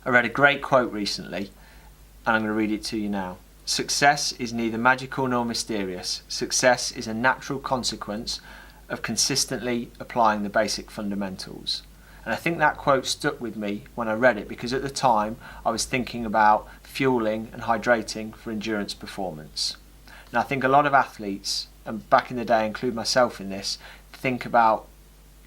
I read a great quote recently, and I'm going to read it to you now. Success is neither magical nor mysterious. Success is a natural consequence of consistently applying the basic fundamentals. And I think that quote stuck with me when I read it, because at the time I was thinking about fueling and hydrating for endurance performance. And I think a lot of athletes, and back in the day I include myself in this, think about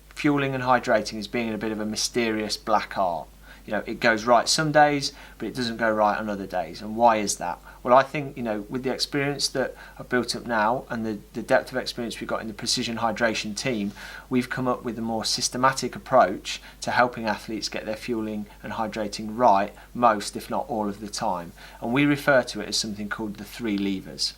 fueling and hydrating as being a bit of a mysterious black art. You know, it goes right some days, but it doesn't go right on other days. And why is that? Well, I think, you know, with the experience that I've built up now and the depth of experience we've got in the precision hydration team, we've come up with a more systematic approach to helping athletes get their fueling and hydrating right most, if not all of the time. And we refer to it as something called the 3 levers.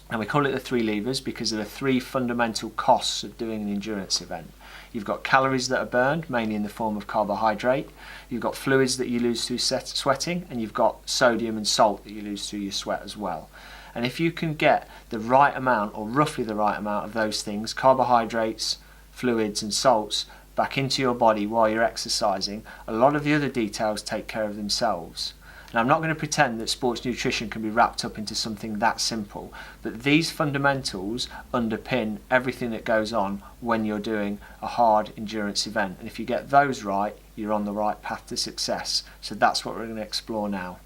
And we call it the 3 levers because there are 3 fundamental costs of doing an endurance event. You've got calories that are burned, mainly in the form of carbohydrate. You've got fluids that you lose through sweating, and you've got sodium and salt that you lose through your sweat as well. And if you can get the right amount, or roughly the right amount of those things, carbohydrates, fluids and salts, back into your body while you're exercising, a lot of the other details take care of themselves. And I'm not going to pretend that sports nutrition can be wrapped up into something that simple, but these fundamentals underpin everything that goes on when you're doing a hard endurance event. And if you get those right, you're on the right path to success. So that's what we're going to explore now.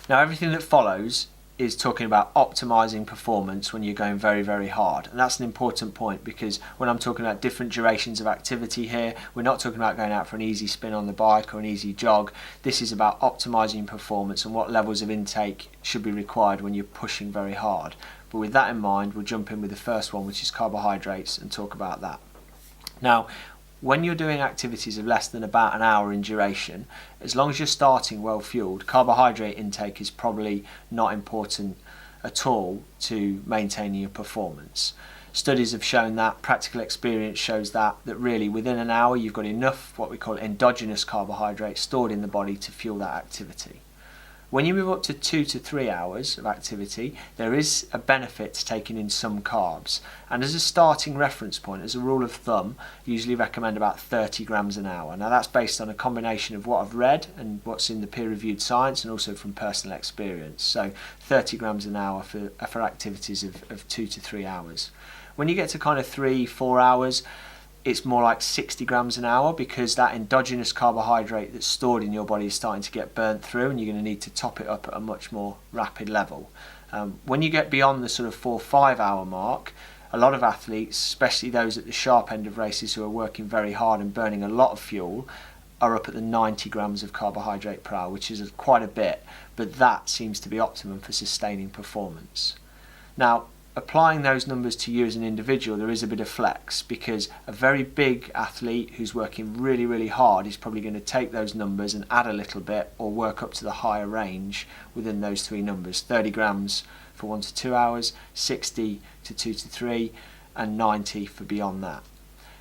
Now, everything that follows is talking about optimizing performance when you're going very, very hard. And that's an important point, because when I'm talking about different durations of activity here, we're not talking about going out for an easy spin on the bike or an easy jog. This is about optimizing performance and what levels of intake should be required when you're pushing very hard. But with that in mind, we'll jump in with the first one, which is carbohydrates, and talk about that. Now, when you're doing activities of less than about an hour in duration, as long as you're starting well fueled, carbohydrate intake is probably not important at all to maintaining your performance. Studies have shown that, practical experience shows that really within an hour you've got enough what we call endogenous carbohydrate stored in the body to fuel that activity. When you move up to 2 to 3 hours of activity, there is a benefit to taking in some carbs. And as a starting reference point, as a rule of thumb, I usually recommend about 30 grams an hour. Now that's based on a combination of what I've read and what's in the peer-reviewed science, and also from personal experience. So 30 grams an hour for activities of 2 to 3 hours. When you get to kind of 3-4 hours, it's more like 60 grams an hour, because that endogenous carbohydrate that's stored in your body is starting to get burnt through, and you're going to need to top it up at a much more rapid level. When you get beyond the sort of 4-5 hour mark, a lot of athletes, especially those at the sharp end of races who are working very hard and burning a lot of fuel, are up at the 90 grams of carbohydrate per hour, which is quite a bit, but that seems to be optimum for sustaining performance. Now, applying those numbers to you as an individual, there is a bit of flex, because a very big athlete who's working really, really hard is probably going to take those numbers and add a little bit, or work up to the higher range within those 3 numbers. 30 grams for 1 to 2 hours, 60 to 2 to 3, and 90 for beyond that.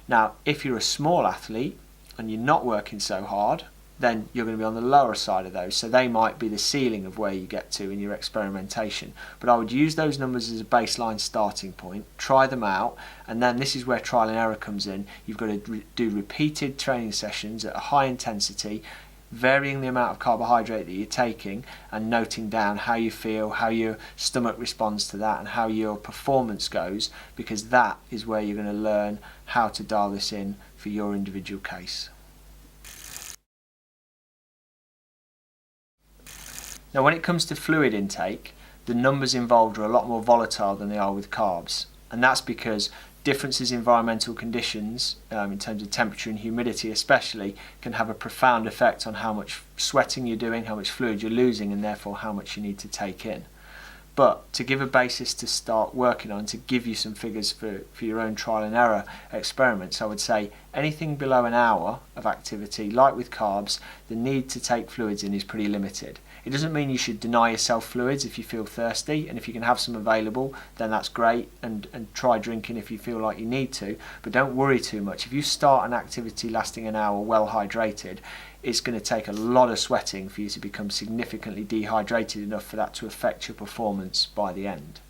Now, if you're a small athlete and you're not working so hard, then you're going to be on the lower side of those. So they might be the ceiling of where you get to in your experimentation. But I would use those numbers as a baseline starting point, try them out, and then this is where trial and error comes in. You've got to do repeated training sessions at a high intensity, varying the amount of carbohydrate that you're taking, and noting down how you feel, how your stomach responds to that, and how your performance goes, because that is where you're going to learn how to dial this in for your individual case. Now, when it comes to fluid intake, the numbers involved are a lot more volatile than they are with carbs. And that's because differences in environmental conditions, in terms of temperature and humidity especially, can have a profound effect on how much sweating you're doing, how much fluid you're losing, and therefore how much you need to take in. But to give a basis to start working on, to give you some figures for your own trial and error experiments, I would say anything below an hour of activity, like with carbs, the need to take fluids in is pretty limited. It doesn't mean you should deny yourself fluids if you feel thirsty, and if you can have some available, then that's great, and try drinking if you feel like you need to, but don't worry too much. If you start an activity lasting an hour well hydrated, it's going to take a lot of sweating for you to become significantly dehydrated enough for that to affect your performance by the end.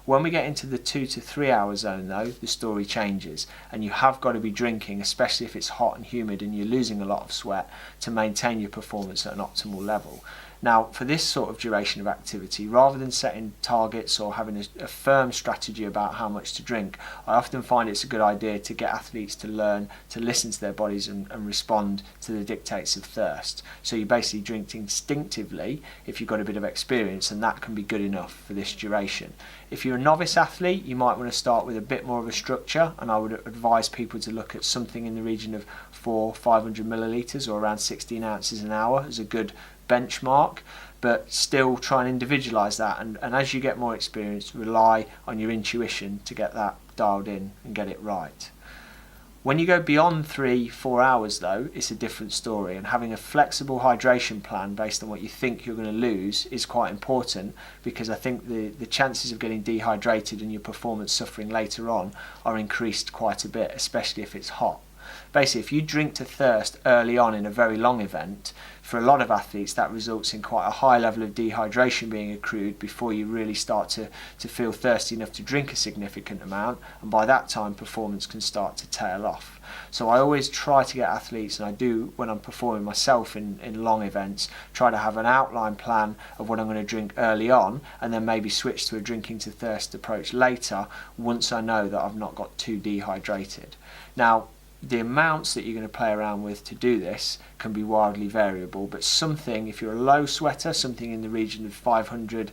When we get into the 2 to 3 hour zone though, the story changes, and you have got to be drinking, especially if it's hot and humid and you're losing a lot of sweat, to maintain your performance at an optimal level. Now, for this sort of duration of activity, rather than setting targets or having a firm strategy about how much to drink, I often find it's a good idea to get athletes to learn to listen to their bodies and respond to the dictates of thirst. So you basically drink instinctively if you've got a bit of experience, and that can be good enough for this duration. If you're a novice athlete, you might want to start with a bit more of a structure, and I would advise people to look at something in the region of 500 millilitres or around 16 ounces an hour as a good benchmark, but still try and individualise that, and as you get more experience, rely on your intuition to get that dialed in and get it right. When you go beyond 3-4 hours though, it's a different story, and having a flexible hydration plan based on what you think you're going to lose is quite important, because I think the chances of getting dehydrated and your performance suffering later on are increased quite a bit, especially if it's hot. Basically, if you drink to thirst early on in a very long event, for a lot of athletes that results in quite a high level of dehydration being accrued before you really start to feel thirsty enough to drink a significant amount, and by that time performance can start to tail off. So I always try to get athletes, and I do when I'm performing myself in long events, try to have an outline plan of what I'm going to drink early on, and then maybe switch to a drinking to thirst approach later once I know that I've not got too dehydrated. Now, the amounts that you're going to play around with to do this can be wildly variable, but something, if you're a low sweater, something in the region of 500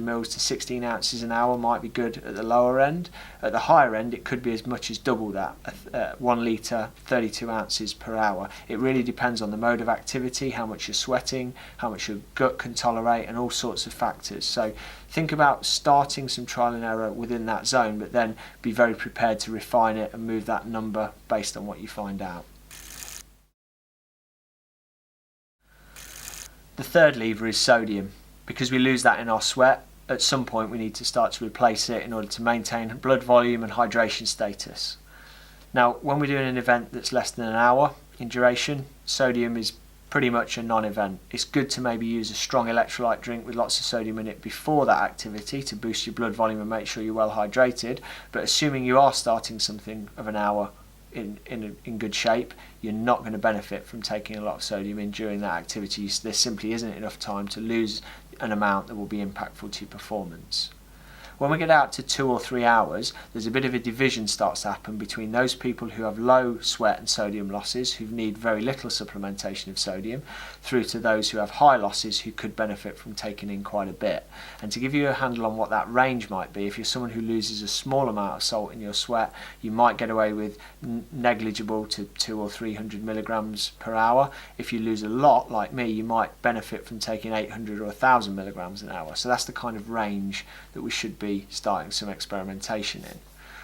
mils to 16 ounces an hour might be good at the lower end. At the higher end, it could be as much as double that, 1 litre, 32 ounces per hour. It really depends on the mode of activity, how much you're sweating, how much your gut can tolerate, and all sorts of factors. So think about starting some trial and error within that zone, but then be very prepared to refine it and move that number based on what you find out. The third lever is sodium. Because we lose that in our sweat, at some point we need to start to replace it in order to maintain blood volume and hydration status. Now, when we're doing an event that's less than an hour in duration, sodium is pretty much a non-event. It's good to maybe use a strong electrolyte drink with lots of sodium in it before that activity to boost your blood volume and make sure you're well hydrated, but assuming you are starting something of an hour in good shape, you're not going to benefit from taking a lot of sodium in during that activity. There simply isn't enough time to lose an amount that will be impactful to your performance. When we get out to 2 or 3 hours, there's a bit of a division starts to happen between those people who have low sweat and sodium losses, who need very little supplementation of sodium, through to those who have high losses who could benefit from taking in quite a bit. And to give you a handle on what that range might be, if you're someone who loses a small amount of salt in your sweat, you might get away with negligible to 200 or 300 milligrams per hour. If you lose a lot, like me, you might benefit from taking 800 or 1000 milligrams an hour. So that's the kind of range that we should be starting some experimentation in.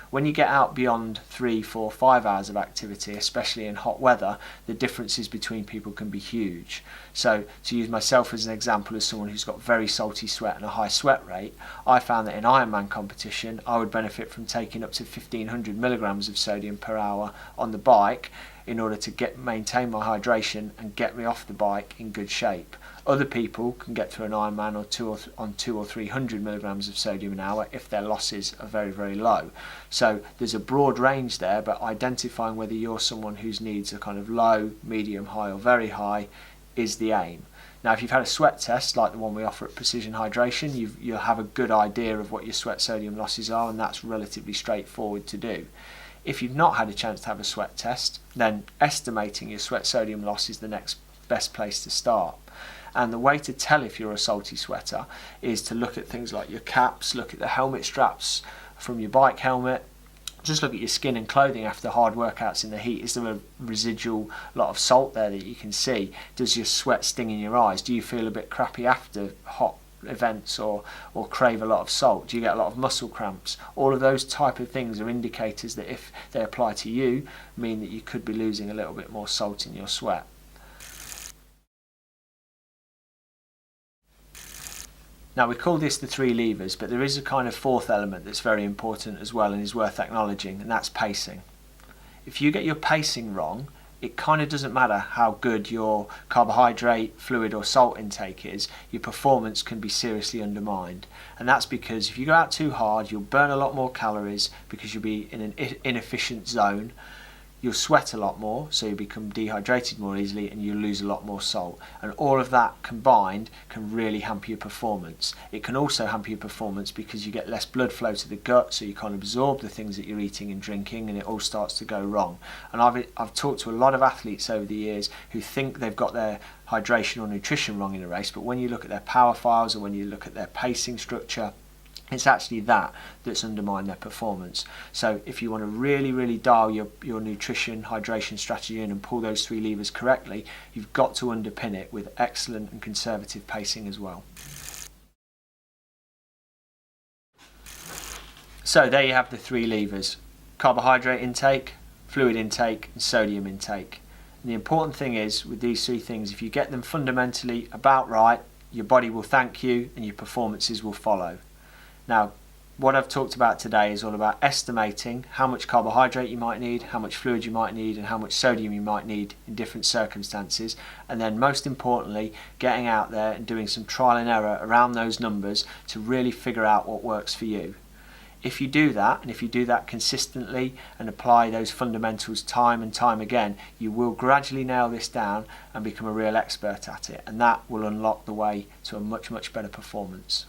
When you get out beyond 3, 4, 5 hours of activity, especially in hot weather, the differences between people can be huge. So to use myself as an example, as someone who's got very salty sweat and a high sweat rate, I found that in Ironman competition I would benefit from taking up to 1500 milligrams of sodium per hour on the bike in order to maintain my hydration and get me off the bike in good shape. Other people can get through an Ironman on 200 or 300 milligrams of sodium an hour if their losses are very, very low. So there's a broad range there, but identifying whether you're someone whose needs are kind of low, medium, high or very high is the aim. Now, if you've had a sweat test like the one we offer at Precision Hydration, you'll have a good idea of what your sweat sodium losses are, and that's relatively straightforward to do. If you've not had a chance to have a sweat test, then estimating your sweat sodium loss is the next best place to start. And the way to tell if you're a salty sweater is to look at things like your caps, look at the helmet straps from your bike helmet, just look at your skin and clothing after hard workouts in the heat. Is there a residual lot of salt there that you can see? Does your sweat sting in your eyes? Do you feel a bit crappy after hot events or crave a lot of salt? Do you get a lot of muscle cramps? All of those type of things are indicators that if they apply to you, mean that you could be losing a little bit more salt in your sweat. Now, we call this the 3 levers, but there is a kind of fourth element that's very important as well and is worth acknowledging, and that's pacing. If you get your pacing wrong, it kind of doesn't matter how good your carbohydrate, fluid or salt intake is, your performance can be seriously undermined. And that's because if you go out too hard, you'll burn a lot more calories because you'll be in an inefficient zone. You'll sweat a lot more, so you become dehydrated more easily, and you lose a lot more salt. And all of that combined can really hamper your performance. It can also hamper your performance because you get less blood flow to the gut, so you can't absorb the things that you're eating and drinking, and it all starts to go wrong. And I've talked to a lot of athletes over the years who think they've got their hydration or nutrition wrong in a race, but when you look at their power files or when you look at their pacing structure, it's actually that's undermined their performance. So if you want to really dial your nutrition, hydration strategy in and pull those three levers correctly, you've got to underpin it with excellent and conservative pacing as well. So there you have the three levers: carbohydrate intake, fluid intake and sodium intake. And the important thing is with these three things, if you get them fundamentally about right, your body will thank you and your performances will follow. Now, what I've talked about today is all about estimating how much carbohydrate you might need, how much fluid you might need, and how much sodium you might need in different circumstances. And then most importantly, getting out there and doing some trial and error around those numbers to really figure out what works for you. If you do that, and if you do that consistently and apply those fundamentals time and time again, you will gradually nail this down and become a real expert at it. And that will unlock the way to a much better performance.